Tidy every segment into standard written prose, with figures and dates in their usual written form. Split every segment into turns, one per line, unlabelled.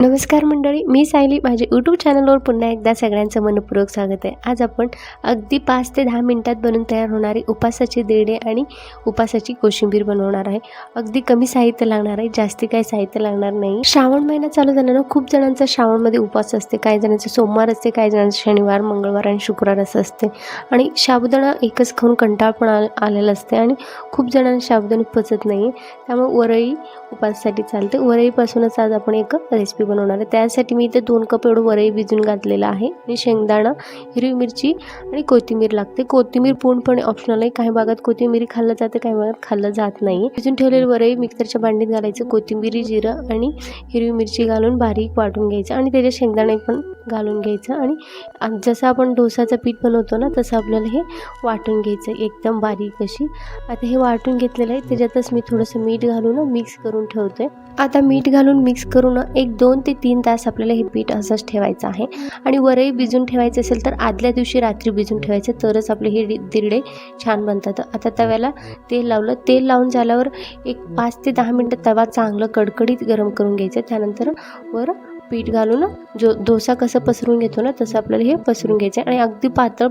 नमस्कार मंडळी, मी सायली. माझ्या यूट्यूब चॅनलवर पुन्हा एकदा सगळ्यांचं मनपूर्वक स्वागत आहे. आज आपण अगदी 5 ते 10 मिनिटात बनवून तयार होणारी उपासाची दिरडे आणि उपासाची कोशिंबीर बनवणार आहे. अगदी कमी साहित्य लागणार आहे, जास्ती काही साहित्य लागणार नाही. श्रावण महिना चालू झाल्यानं खूप जणांचा श्रावणमध्ये उपवास असते. काही जणांचं सोमवार असते, काही जणांचं शनिवार, मंगळवार आणि शुक्रवार असं असते. आणि साबुदाणा एकच खाऊन कंटाळ पण आलेला असते आणि खूप जणांना साबुदाणा पचत नाही. त्यामुळे वरई उपासासाठी चालते. वरईपासूनच आज आपण एक रेसिपी बनवणार आहे. त्यासाठी मी इथे 2 कप एवढं वरई भिजून घातलेलं आहे. आणि शेंगदाणा, हिरवी मिरची आणि कोथिंबीर लागते. कोथिंबीर पूर्णपणे ऑप्शनल आहे. काही भागात कोथिंबीर खाल्लं जाते, काही भागात खाल्लं जात नाही. भिजून ठेवलेलं वरई मिक्सरच्या भांडीत घालायचं. कोथिंबीर, जिरं आणि हिरवी मिरची घालून बारीक वाटून घ्यायचं आणि त्याचे शेंगदाणे पण घालून घ्यायचं. आणि जसं आपण डोसाचं पीठ बनवतो ना, तसं आपल्याला हे वाटून घ्यायचं एकदम बारीक अशी. आता हे वाटून घेतलेलं आहे. त्याच्यातच मी थोडंसं मीठ घालून मिक्स करून ठेवते. आता मीठ घालून मिक्स करून 2 ते 3 तास आपल्याला हे पीठ असंच ठेवायचं आहे. आणि वरई भिजून ठेवायचं असेल तर आदल्या दिवशी रात्री भिजून ठेवायचं, तरच आपले हे दिरडे छान बनतात. आता तव्याला तेल लावलं. तेल लावून झाल्यावर 5 ते 10 मिनटं तवा चांगलं कडकडीत गरम करून घ्यायचं. त्यानंतर वर पीठ घालून जो डोसा कसं पसरून घेतो ना, तसं आपल्याला हे पसरून घ्यायचं. आणि अगदी पातळ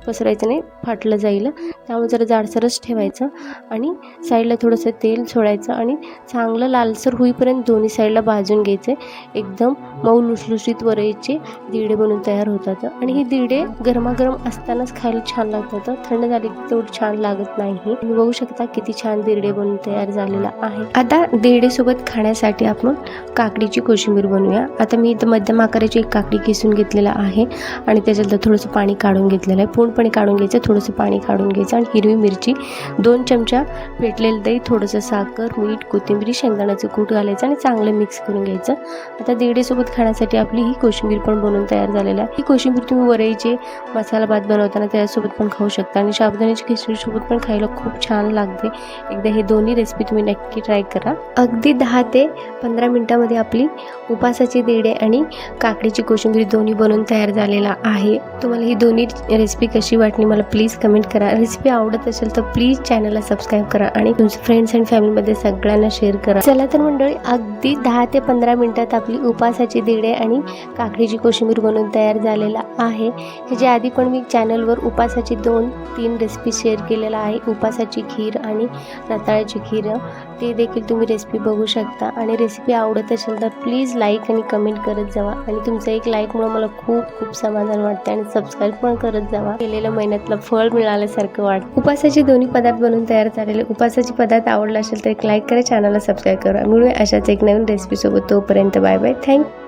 पसरायचं नाही, फाटलं जाईल. त्यामुळे जरा जाडसरच ठेवायचं. आणि साईडला थोडंसं तेल सोडायचं आणि चांगलं लालसर होईपर्यंत दोन्ही साईडला भाजून घ्यायचे. एकदम मऊ लुसलुशीत वरईचे दिरडे बनून तयार होतात. आणि हे दिरडे गरमागरम असतानाच खायला छान लागतात. थंड झाले की तेवढं छान लागत नाही. तुम्ही बघू शकता किती छान दिरडे बनून तयार झालेला आहे. आता दिरडेसोबत खाण्यासाठी आपण काकडीची कोशिंबीर बनवूया. आता मी इथं मध्यम आकाराची एक काकडी किसून घेतलेला आहे आणि त्याच्यातलं थोडंसं पाणी काढून घेतलेलं आहे. पूर्णपणे काढून घ्यायचं, थोडंसं पाणी काढून घ्यायचं. आणि हिरवी मिरची, 2 चमचा फेटलेलं दही, थोडंसं साखर, मीठ, कोथिंबीर, शेंगदाण्याचं कूट घालायचं आणि चांगलं मिक्स करून घ्यायचं. आता दिरडेसोबत खाण्यासाठी आपली ही कोशिंबीर पण बनवून तयार झालेली आहे. ही कोशिंबीर तुम्ही वरईचे मसाला भात बनवताना त्याच्यासोबत पण खाऊ शकता आणि साबुदाण्याची खिचडीसोबत पण खायला खूप छान लागते. एकदा हे दोन्ही रेसिपी तुम्ही नक्की ट्राय करा. अगदी 10 ते 15 मिनिटामध्ये आपली उपासाची दिरडे आणि काकडीची कोशिंबीर दोन्ही बनवून तयार झालेला आहे. तुम्हाला ही दोन्ही रेसिपी कशी वाटली मला प्लीज कमेंट करा. रेसिपी आवडत असेल तर प्लीज चॅनलला सबस्क्राईब करा आणि तुमच्या फ्रेंड्स अँड फॅमिलीमध्ये सगळ्यांना शेअर करा. चला तर मंडळी, अगदी 10 ते 15 मिनिटात आपली उपासाची दिरडे आणि काकडीची कोशिंबीर बनवून तयार झालेला आहे. ह्याच्या आधी पण मी चॅनलवर उपासाची 2-3 रेसिपी शेअर केलेला आहे. उपासाची खीर आणि रताळ्याची खीर, ते देखील तुम्ही रेसिपी बघू शकता. आणि रेसिपी आवडत असेल तर प्लीज लाईक आणि कमेंट करत जावा. आणि तुमचं एक लाईकमुळे मला खूप खूप समाधान वाटते. आणि सबस्क्राईब पण करत जावा. केलेल्या मेहनतला फळ मिळाल्यासारखं वाटतं. उपासाचे दोन्ही पदार्थ बनवून तयार झालेले. उपासाचे पदार्थ आवडला असेल तर एक लाईक करा, चॅनलला सबस्क्राईब करा. मिळूया अशाच एक नवीन रेसिपीसोबत. तोपर्यंत बाय बाय. थँक्यू.